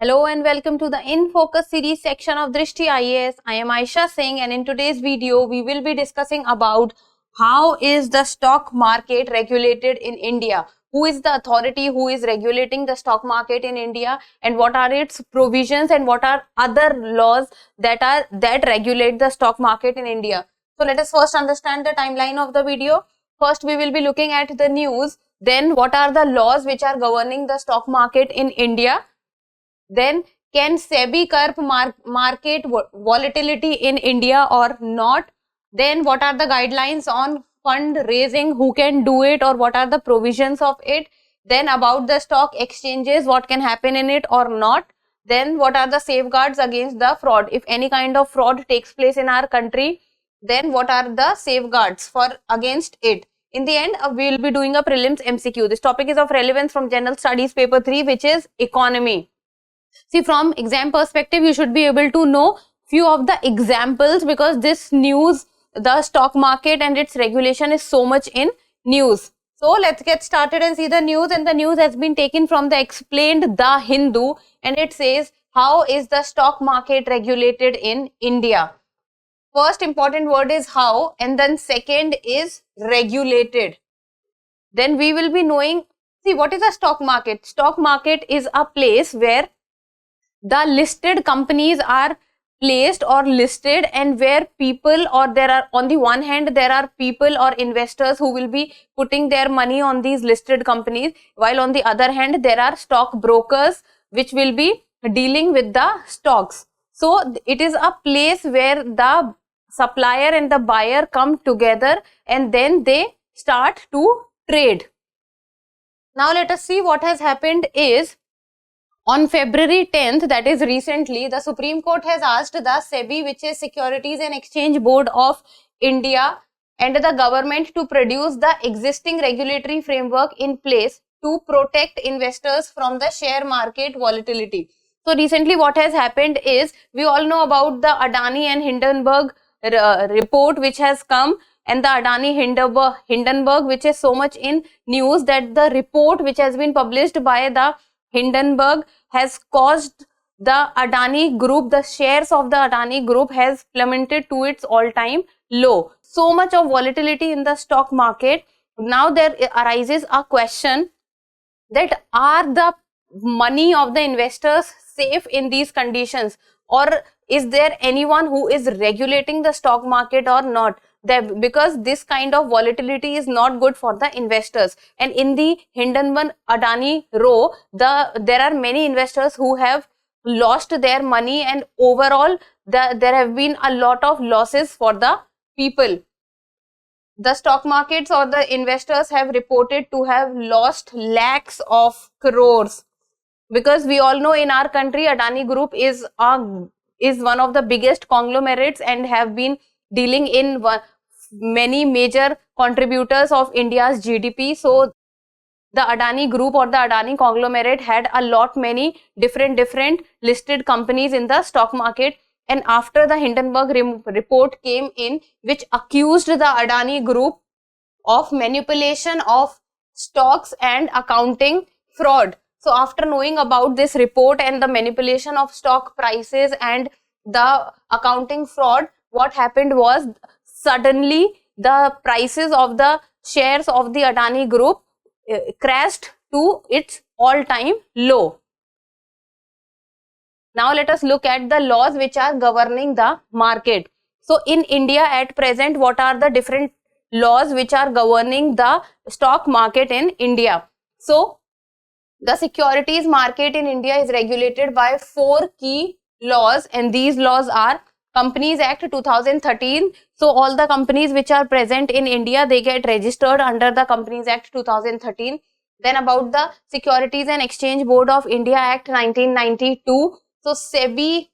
Hello and welcome to the In Focus series section of Drishti IAS. I am Aisha Singh and in today's video we will be discussing about how is the stock market regulated in India. Who is the authority who is regulating the stock market in India and what are its provisions and what are other laws that regulate the stock market in India. So let us first understand the timeline of the video. First we will be looking at the news, then what are the laws which are governing the stock market in India. Then can SEBI curb market volatility in India or not? Then what are the guidelines on fundraising, who can do it or what are the provisions of it? Then about the stock exchanges, what can happen in it or not? Then what are the safeguards against the fraud? If any kind of fraud takes place in our country, then what are the safeguards for against it? In the end, we will be doing a prelims MCQ. This topic is of relevance from General Studies paper 3, which is economy. See, from exam perspective, you should be able to know few of the examples because this news, the stock market and its regulation is so much in news. So let's get started and see the news, and the news has been taken from the explained The Hindu and it says how is the stock market regulated in India. First important word is how and then second is regulated. Then we will be knowing, see, what is a stock market? Stock market is a place where the listed companies are placed or listed and where people, or there are, on the one hand there are people or investors who will be putting their money on these listed companies, while on the other hand there are stock brokers which will be dealing with the stocks. So it is a place where the supplier and the buyer come together and then they start to trade. Now let us see what has happened is, on February 10th, that is recently, the Supreme Court has asked the SEBI, which is Securities and Exchange Board of India, and the government to produce the existing regulatory framework in place to protect investors from the share market volatility. So recently what has happened is, we all know about the Adani and Hindenburg report which has come, and the Adani Hindenburg, which is so much in news that the report which has been published by the Hindenburg has caused the Adani group, the shares of the Adani group has plummeted to its all-time low. So much of volatility in the stock market. Now there arises a question that are the money of the investors safe in these conditions, or is there anyone who is regulating the stock market or not? Because this kind of volatility is not good for the investors, and in the Hindenburg Adani row, there are many investors who have lost their money, and overall there have been a lot of losses for the people. The stock markets or the investors have reported to have lost lakhs of crores, because we all know in our country Adani Group is one of the biggest conglomerates and have been dealing in many major contributors of India's GDP. So the Adani Group or the Adani conglomerate had many different listed companies in the stock market, and after the Hindenburg report came in, which accused the Adani Group of manipulation of stocks and accounting fraud. So after knowing about this report and the manipulation of stock prices and the accounting fraud, what happened was, suddenly the prices of the shares of the Adani Group crashed to its all-time low. Now let us look at the laws which are governing the market. So in India at present, what are the different laws which are governing the stock market in India? So the securities market in India is regulated by 4 key laws, and these laws are Companies Act 2013. So all the companies which are present in India, they get registered under the Companies Act 2013. Then about the Securities and Exchange Board of India Act 1992. So SEBI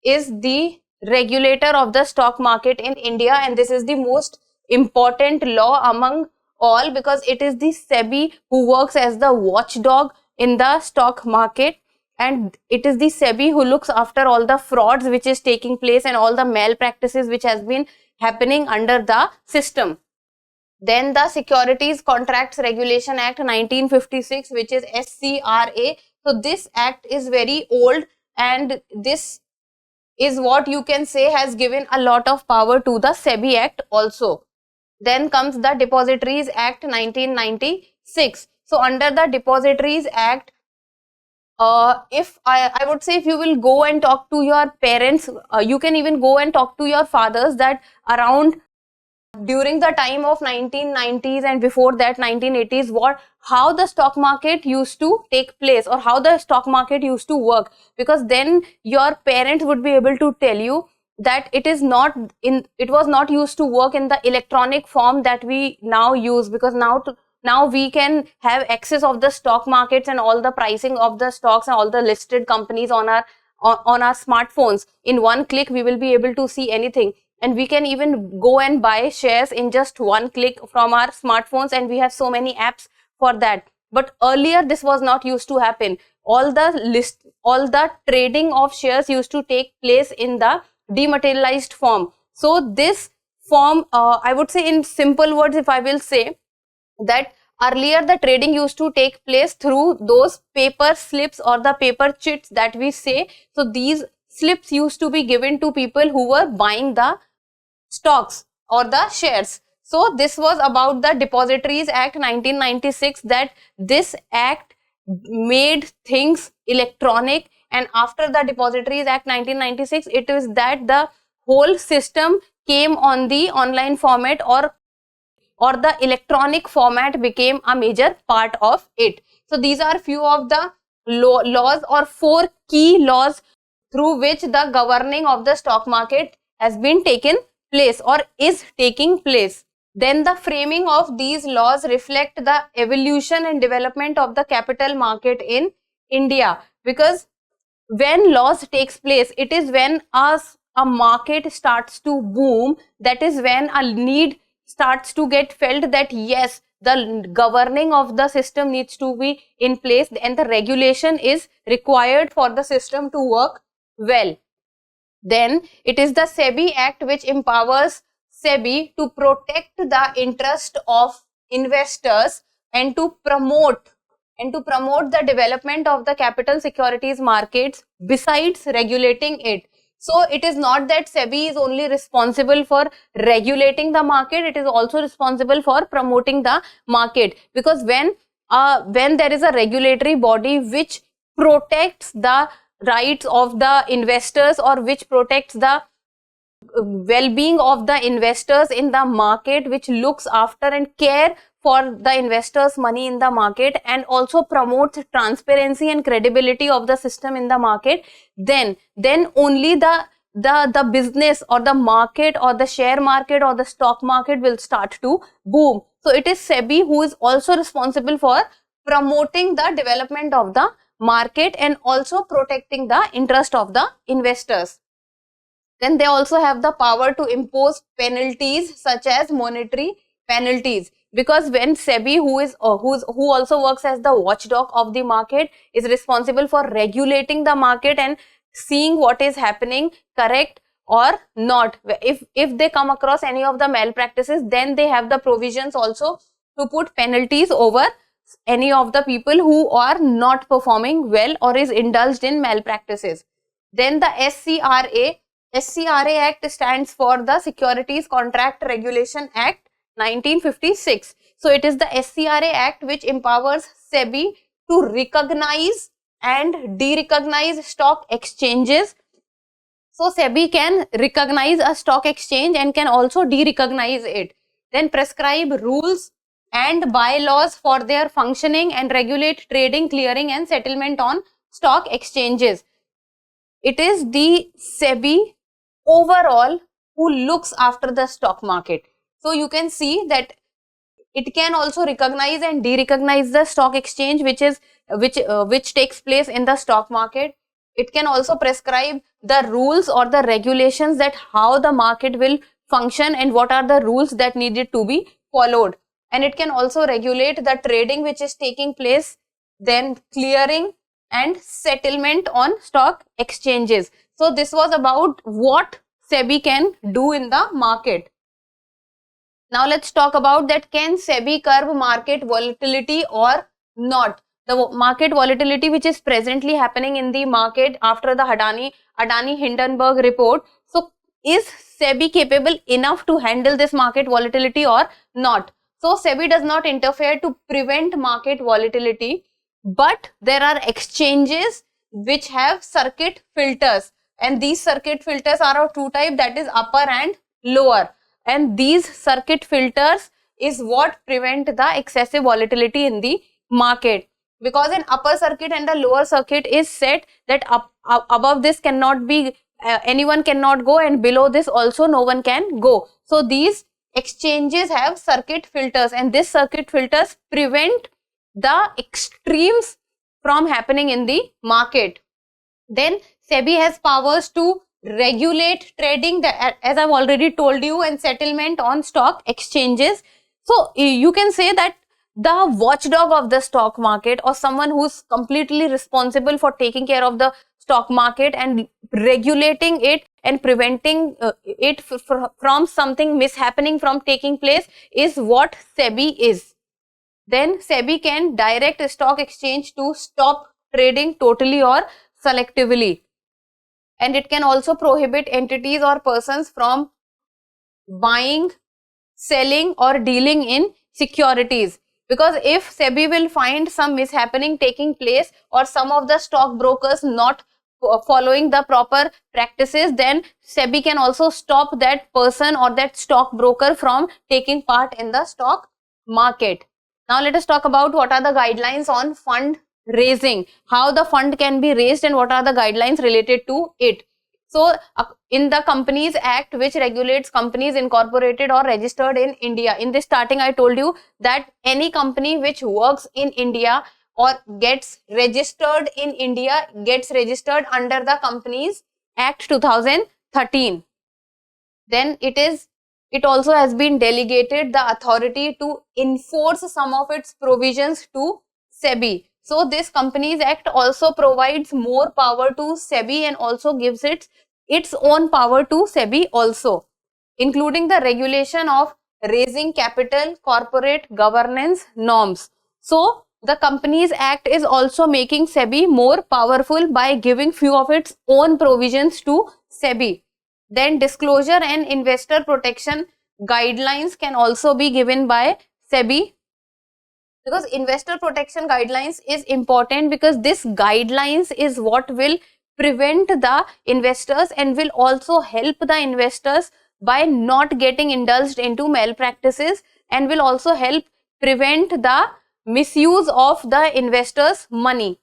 is the regulator of the stock market in India, and this is the most important law among all because it is the SEBI who works as the watchdog in the stock market, and it is the SEBI who looks after all the frauds which is taking place and all the malpractices which has been happening under the system. Then the Securities Contracts Regulation Act 1956, which is SCRA, So this act is very old, and this is what you can say has given a lot of power to the SEBI Act also. Then comes the Depositories Act 1996. So under the Depositories Act, if I would say, if you will go and talk to your parents, you can even go and talk to your fathers, that around during the time of 1990s and before that 1980s, how the stock market used to take place, or how the stock market used to work, because then your parents would be able to tell you that it was not used to work in the electronic form that we now use, because now we can have access of the stock markets and all the pricing of the stocks and all the listed companies on our smartphones. In one click we will be able to see anything, and we can even go and buy shares in just one click from our smartphones, and we have so many apps for that. But earlier this was not used to happen. All the trading of shares used to take place in the dematerialized form. So this form, I would say in simple words, if I will say, that earlier the trading used to take place through those paper slips or the paper chits that we say. So these slips used to be given to people who were buying the stocks or the shares. So this was about the Depositories Act 1996, that this act made things electronic. And after the Depositories Act 1996, it is that the whole system came on the online format, or the electronic format became a major part of it. So these are few of the laws, or 4 key laws through which the governing of the stock market has been taken place or is taking place. Then the framing of these laws reflect the evolution and development of the capital market in India, because when laws takes place, it is when a market starts to boom, that is when a need starts to get felt, that yes, the governing of the system needs to be in place and the regulation is required for the system to work well. Then it is the SEBI Act which empowers SEBI to protect the interest of investors and to promote the development of the capital securities markets besides regulating it. So it is not that SEBI is only responsible for regulating the market, it is also responsible for promoting the market, because when there is a regulatory body which protects the rights of the investors, or which protects the well-being of the investors in the market, which looks after and care for the investors' money in the market, and also promotes transparency and credibility of the system in the market, then only the business or the market or the share market or the stock market will start to boom. So it is SEBI who is also responsible for promoting the development of the market and also protecting the interest of the investors. Then they also have the power to impose penalties such as monetary penalties, because when SEBI, who also works as the watchdog of the market, is responsible for regulating the market and seeing what is happening correct or not. If they come across any of the malpractices, then they have the provisions also to put penalties over any of the people who are not performing well or is indulged in malpractices. Then the SCRA Act stands for the Securities Contract Regulation Act 1956. So it is the SCRA Act which empowers SEBI to recognize and de-recognize stock exchanges. So SEBI can recognize a stock exchange and can also de-recognize it. Then prescribe rules and bylaws for their functioning and regulate trading, clearing and settlement on stock exchanges. It is the SEBI overall who looks after the stock market. So you can see that it can also recognize and de-recognize the stock exchange which takes place in the stock market. It can also prescribe the rules or the regulations that how the market will function and what are the rules that needed to be followed. And it can also regulate the trading which is taking place, then clearing and settlement on stock exchanges. So this was about what SEBI can do in the market. Now let's talk about that, can SEBI curb market volatility or not? the market volatility which is presently happening in the market after the Adani Hindenburg report. So is SEBI capable enough to handle this market volatility or not? So SEBI does not interfere to prevent market volatility, but there are exchanges which have circuit filters, and these circuit filters are of two types, that is upper and lower, and these circuit filters is what prevent the excessive volatility in the market. Because in upper circuit and the lower circuit is set that above this cannot be anyone cannot go, and below this also no one can go. So these exchanges have circuit filters, and this circuit filters prevent the extremes from happening in the market. Then SEBI has powers to regulate trading, as I've already told you, and settlement on stock exchanges. So you can say that the watchdog of the stock market, or someone who's completely responsible for taking care of the stock market and regulating it and preventing it from something mishappening from taking place, is what SEBI is. Then SEBI can direct a stock exchange to stop trading totally or selectively, and it can also prohibit entities or persons from buying, selling or dealing in securities. Because if SEBI will find some mishappening taking place, or some of the stock brokers not following the proper practices, then SEBI can also stop that person or that stock broker from taking part in the stock market. Now let us talk about what are the guidelines on fund raising, how the fund can be raised and what are the guidelines related to it. So in the Companies Act, which regulates companies incorporated or registered in India, in this starting I told you that any company which works in India or gets registered in India gets registered under the Companies Act 2013. Then it also has been delegated the authority to enforce some of its provisions to SEBI. So this Companies Act also provides more power to SEBI and also gives its own power to SEBI also, including the regulation of raising capital, corporate governance norms. So the Companies Act is also making SEBI more powerful by giving few of its own provisions to SEBI. Then disclosure and investor protection guidelines can also be given by SEBI, because investor protection guidelines is important, because this guidelines is what will prevent the investors and will also help the investors by not getting indulged into malpractices, and will also help prevent the misuse of the investors' money.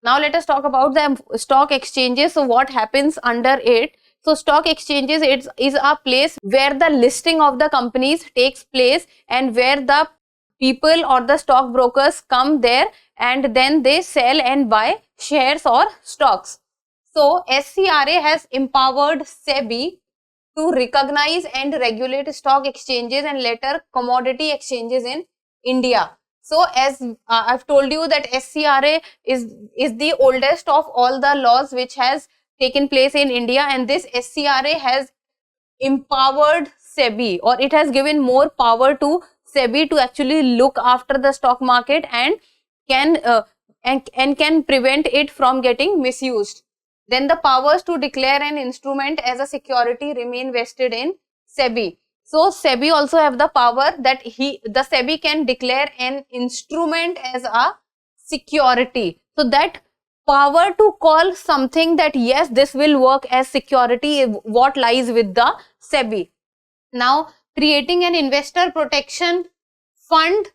Now let us talk about the stock exchanges. So what happens under it? So stock exchanges is a place where the listing of the companies takes place, and where the people or the stock brokers come there and then they sell and buy shares or stocks. So SCRA has empowered SEBI to recognize and regulate stock exchanges and later commodity exchanges in India. So as I've told you that SCRA is the oldest of all the laws which has taken place in India, and this SCRA has empowered SEBI, or it has given more power to SEBI to actually look after the stock market and can prevent it from getting misused. Then the powers to declare an instrument as a security remain vested in SEBI. So SEBI also have the power that the SEBI can declare an instrument as a security. So that power to call something that yes, this will work as security, what lies with the SEBI. Now creating an investor protection fund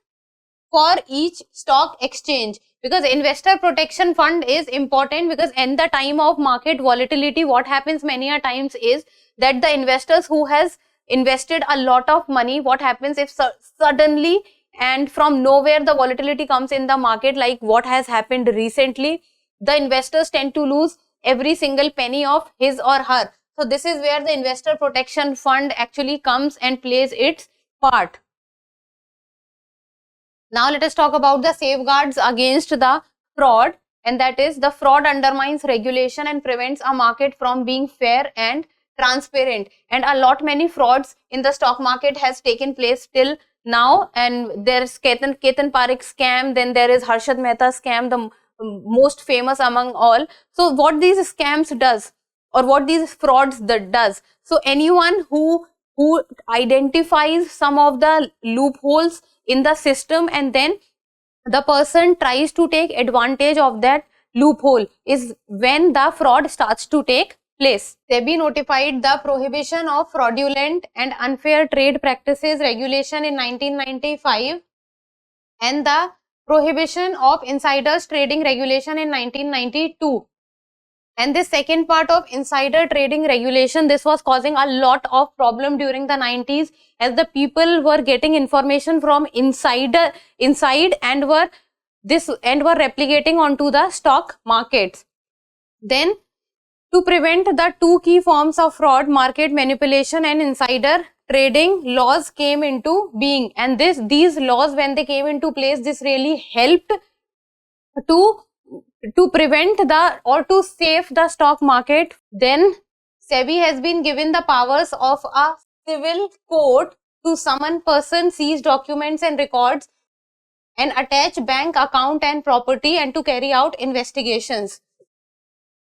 for each stock exchange, because investor protection fund is important, because in the time of market volatility, what happens many a times is that the investors who has invested a lot of money, what happens if suddenly and from nowhere the volatility comes in the market, like what has happened recently, the investors tend to lose every single penny of his or her. So this is where the investor protection fund actually comes and plays its part. Now let us talk about the safeguards against the fraud, and that is the fraud undermines regulation and prevents a market from being fair and transparent. And a lot many frauds in the stock market has taken place till now, and there's Ketan Parekh scam, then there is Harshad Mehta scam, the most famous among all. So what these scams does, or what these frauds that does, so anyone who identifies some of the loopholes in the system and then the person tries to take advantage of that loophole is when the fraud starts to take place. SEBI notified the Prohibition of Fraudulent and Unfair Trade Practices Regulation in 1995 and the Prohibition of Insiders Trading Regulation in 1992. And this second part of insider trading regulation, this was causing a lot of problem during the 90s as the people were getting information from inside and were replicating onto the stock markets. Then to prevent the two key forms of fraud, market manipulation and insider trading, laws came into being, and these laws, when they came into place, this really helped to prevent or to save the stock market. Then SEBI has been given the powers of a civil court to summon person, seize documents and records and attach bank account and property, and to carry out investigations.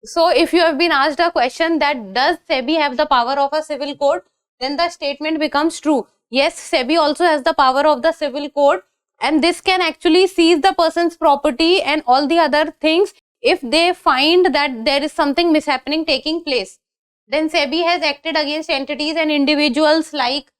So if you have been asked a question that does SEBI have the power of a civil court, then the statement becomes true. Yes, SEBI also has the power of the civil court, and this can actually seize the person's property and all the other things if they find that there is something mishappening taking place. Then SEBI has acted against entities and individuals like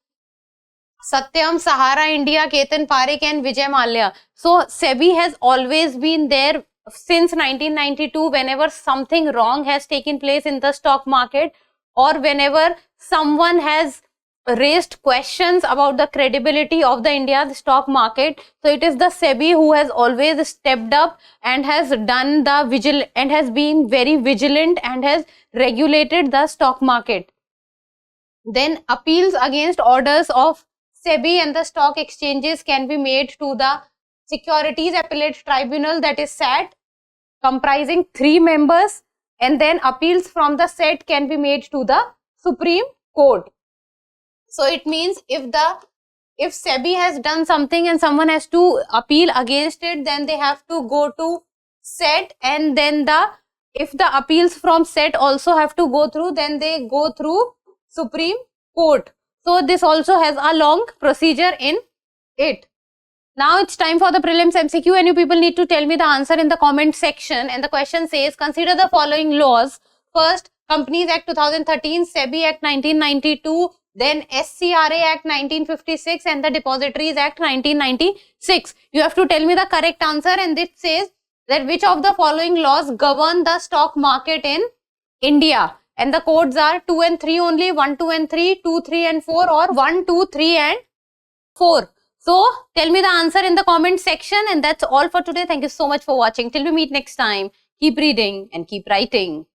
Satyam, Sahara India, Ketan Parekh and Vijay Mallya. So SEBI has always been there since 1992 whenever something wrong has taken place in the stock market, or whenever someone has raised questions about the credibility of the India's stock market. So it is the SEBI who has always stepped up and has done the and has been very vigilant and has regulated the stock market. Then appeals against orders of SEBI and the stock exchanges can be made to the Securities Appellate Tribunal, that is SAT, comprising 3 members, and then appeals from the SAT can be made to the Supreme Court. So it means if SEBI has done something and someone has to appeal against it, then they have to go to SAT, and then if the appeals from SAT also have to go through, then they go through Supreme Court. So this also has a long procedure in it. Now it's time for the prelims MCQ, and you people need to tell me the answer in the comment section. And the question says, consider the following laws. First, Companies Act 2013, SEBI Act 1992, then SCRA Act 1956 and the Depositories Act 1996. You have to tell me the correct answer, and it says that which of the following laws govern the stock market in India. And the codes are 2 and 3 only, 1, 2 and 3, 2, 3 and 4, or 1, 2, 3 and 4. So tell me the answer in the comment section, and that's all for today. Thank you so much for watching. Till we meet next time, keep reading and keep writing.